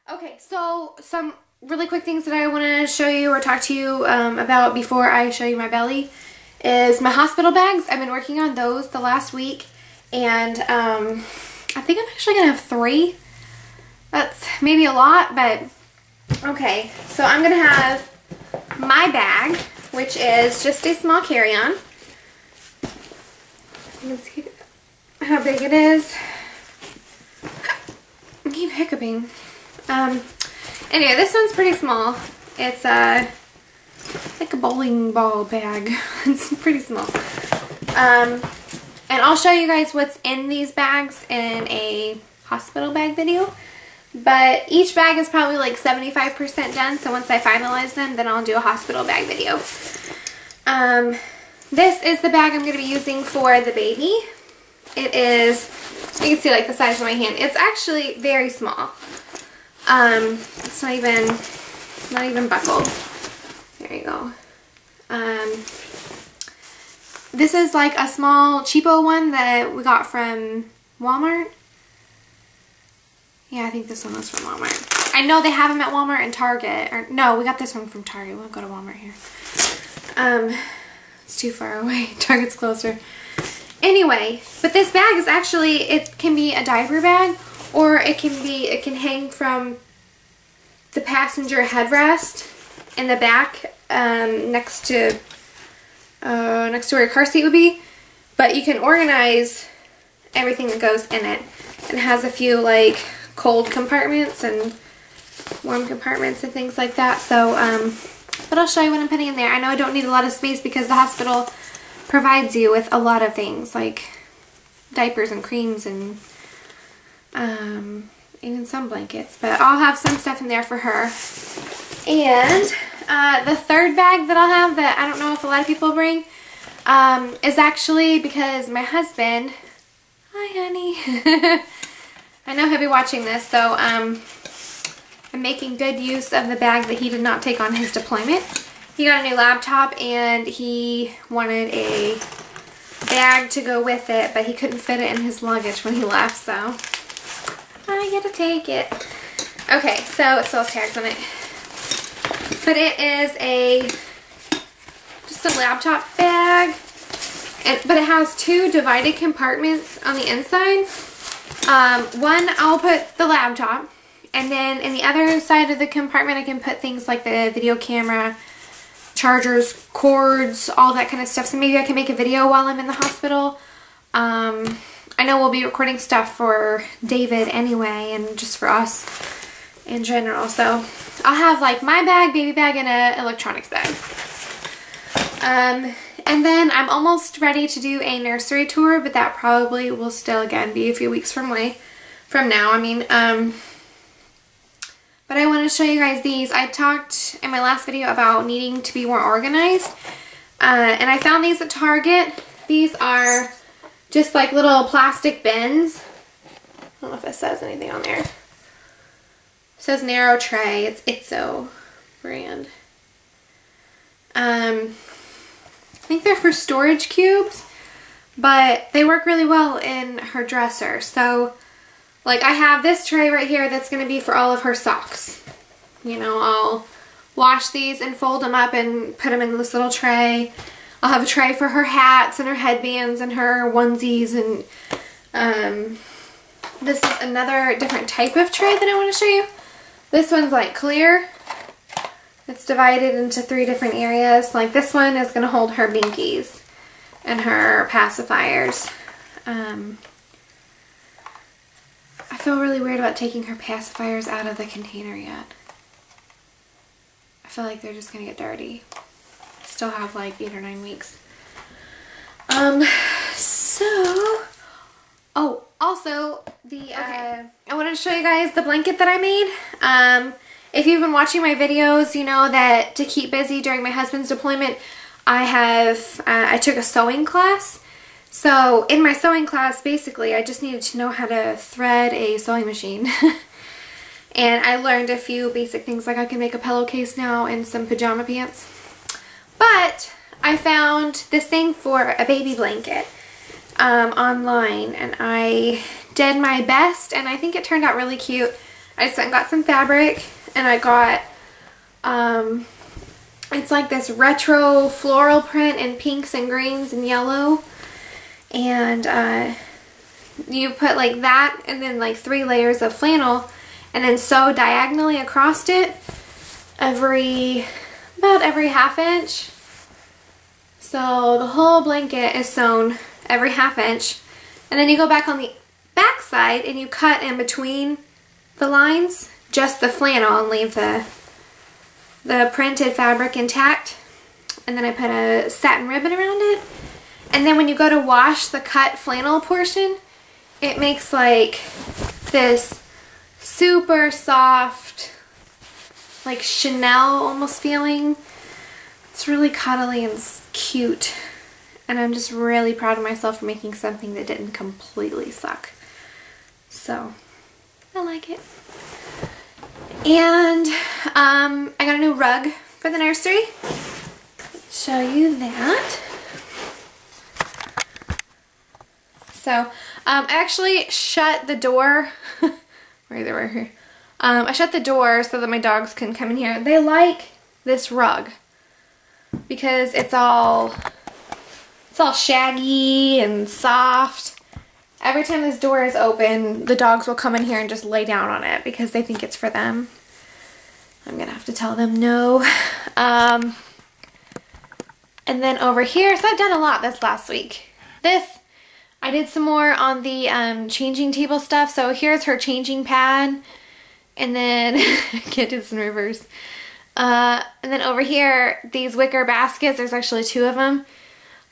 Okay, so some really quick things that I want to show you or talk to you about before I show you my belly is my hospital bags. I've been working on those the last week, and I think I'm actually going to have 3. That's maybe a lot, but okay. So I'm going to have my bag, which is just a small carry-on. You can see how big it is. I keep hiccuping. Anyway, this one's pretty small. It's like a bowling ball bag. It's pretty small. And I'll show you guys what's in these bags in a hospital bag video. But each bag is probably like 75% done, so once I finalize them, then I'll do a hospital bag video. This is the bag I'm going to be using for the baby. It is, you can see like the size of my hand. It's actually very small. It's not even buckled. There you go. This is like a small cheapo one that we got from Walmart. Yeah, I think this one was from Walmart. I know they have them at Walmart and Target. Or no, we got this one from Target. We won't go to Walmart here. It's too far away. Target's closer. Anyway, but this bag is actually, it can be a diaper bag, or it can hang from the passenger headrest in the back, next to where your car seat would be. But you can organize everything that goes in it. It has a few like cold compartments and warm compartments and things like that. So, but I'll show you what I'm putting in there. I know I don't need a lot of space because the hospital provides you with a lot of things like diapers and creams and even some blankets, but I'll have some stuff in there for her. And the third bag that I'll have that I don't know if a lot of people bring is actually because my husband, hi honey, I know he'll be watching this, so I'm making good use of the bag that he did not take on his deployment. He got a new laptop and he wanted a bag to go with it, but he couldn't fit it in his luggage when he left, so I get to take it. Okay, so it still has tags on it. But it is just a laptop bag, but it has 2 divided compartments on the inside. One, I'll put the laptop, and then in the other side of the compartment I can put things like the video camera, chargers, cords, all that kind of stuff. So maybe I can make a video while I'm in the hospital. I know we'll be recording stuff for David anyway, and just for us in general. So I'll have like my bag, baby bag, and an electronics bag. And then I'm almost ready to do a nursery tour, but that probably will still again be a few weeks from now. I mean, but I want to show you guys these. I talked in my last video about needing to be more organized, and I found these at Target. These are just like little plastic bins. I don't know if it says anything on there. It says narrow tray. It's Itzo brand. I think they're for storage cubes, but they work really well in her dresser. So like I have this tray right here that's going to be for all of her socks. You know, I'll wash these and fold them up and put them in this little tray. I'll have a tray for her hats and her headbands and her onesies, and this is another different type of tray that I want to show you. This one's like clear. It's divided into 3 different areas. Like this one is going to hold her binkies and her pacifiers. I feel really weird about taking her pacifiers out of the container yet. I feel like they're just going to get dirty. Still have like 8 or 9 weeks. Oh, also I wanted to show you guys the blanket that I made. If you've been watching my videos, you know that to keep busy during my husband's deployment, I took a sewing class. So in my sewing class, basically, I just needed to know how to thread a sewing machine. And I learned a few basic things, like I can make a pillowcase now and some pajama pants. But I found this thing for a baby blanket online, and I did my best, and I think it turned out really cute. I just went and got some fabric, and I got, it's like this retro floral print in pinks and greens and yellow. And you put like that and then like 3 layers of flannel and then sew diagonally across it about every 1/2 inch. So the whole blanket is sewn every 1/2 inch. And then you go back on the back side and you cut in between the lines, just the flannel, and leave the printed fabric intact. And then I put a satin ribbon around it. And then when you go to wash the cut flannel portion, it makes like this super soft, like Chanel almost feeling. It's really cuddly and cute. And I'm just really proud of myself for making something that didn't completely suck. So, I like it. And I got a new rug for the nursery. Show you that. So, I actually shut the door. Where they were here. I shut the door so that my dogs can come in here. They like this rug because it's all shaggy and soft. Every time this door is open, the dogs will come in here and just lay down on it because they think it's for them. I'm gonna have to tell them no. And then over here, so I've done a lot this last week. I did some more on the changing table stuff. So here's her changing pad. And then, I can't do this in reverse. And then over here, these wicker baskets, there's actually 2 of them.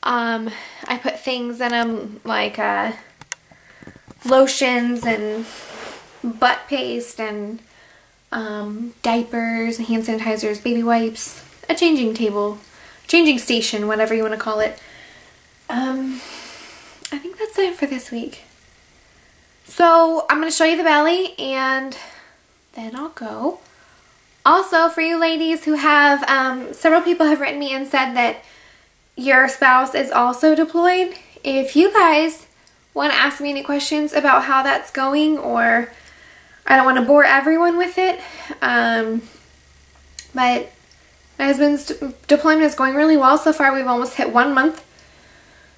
I put things in them like lotions and butt paste and diapers, hand sanitizers, baby wipes, a changing table, changing station, whatever you want to call it. I think that's it for this week. So I'm going to show you the belly and then I'll go. Also, for you ladies who have, several people have written me and said that your spouse is also deployed. If you guys want to ask me any questions about how that's going, or I don't want to bore everyone with it, but my husband's deployment is going really well so far. We've almost hit 1 month.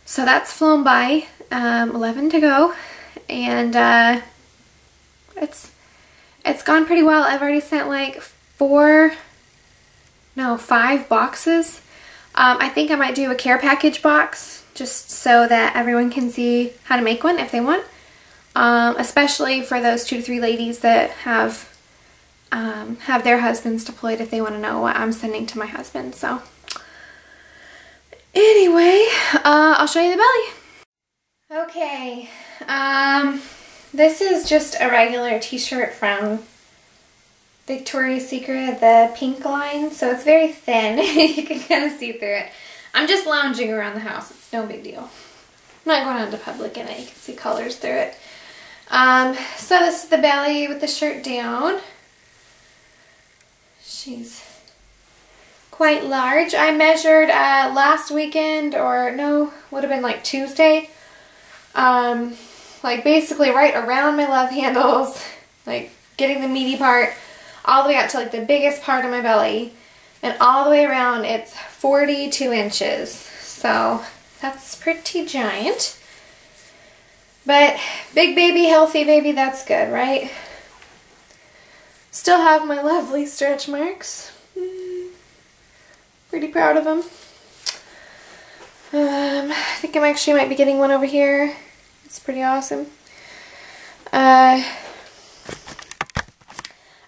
So that's flown by, 11 to go, and it's gone pretty well. I've already sent like 5 boxes. I think I might do a care package box just so that everyone can see how to make one if they want, especially for those 2 to 3 ladies that have their husbands deployed, if they want to know what I'm sending to my husband. So anyway, I'll show you the belly. Okay, this is just a regular t-shirt from Victoria's Secret, the pink line, so it's very thin. You can kind of see through it. I'm just lounging around the house. It's no big deal. I'm not going out into public in it. You can see colors through it. So this is the belly with the shirt down. She's quite large. I measured last weekend, or no, would have been like Tuesday. Like basically right around my love handles, like getting the meaty part all the way out to like the biggest part of my belly, and all the way around it's 42 inches. So that's pretty giant. But big baby, healthy baby, that's good, right? Still have my lovely stretch marks. Pretty proud of them. I think I actually might be getting one over here. It's pretty awesome. Around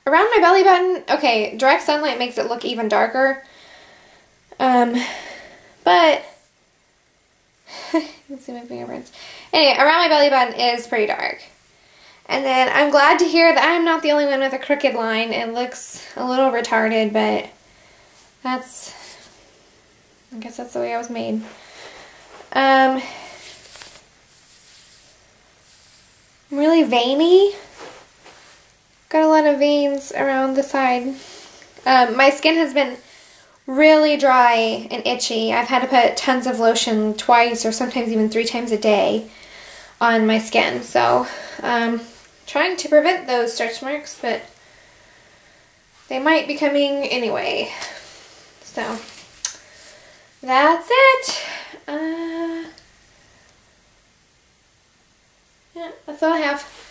my belly button, okay, direct sunlight makes it look even darker. But you can see my fingerprints. Anyway, around my belly button is pretty dark. And then I'm glad to hear that I'm not the only one with a crooked line. It looks a little retarded, but I guess that's the way I was made. I'm really veiny. Got a lot of veins around the side. My skin has been really dry and itchy. I've had to put tons of lotion twice or sometimes even 3 times a day on my skin. So, trying trying to prevent those stretch marks, but they might be coming anyway. So that's it. Yeah, that's all I have.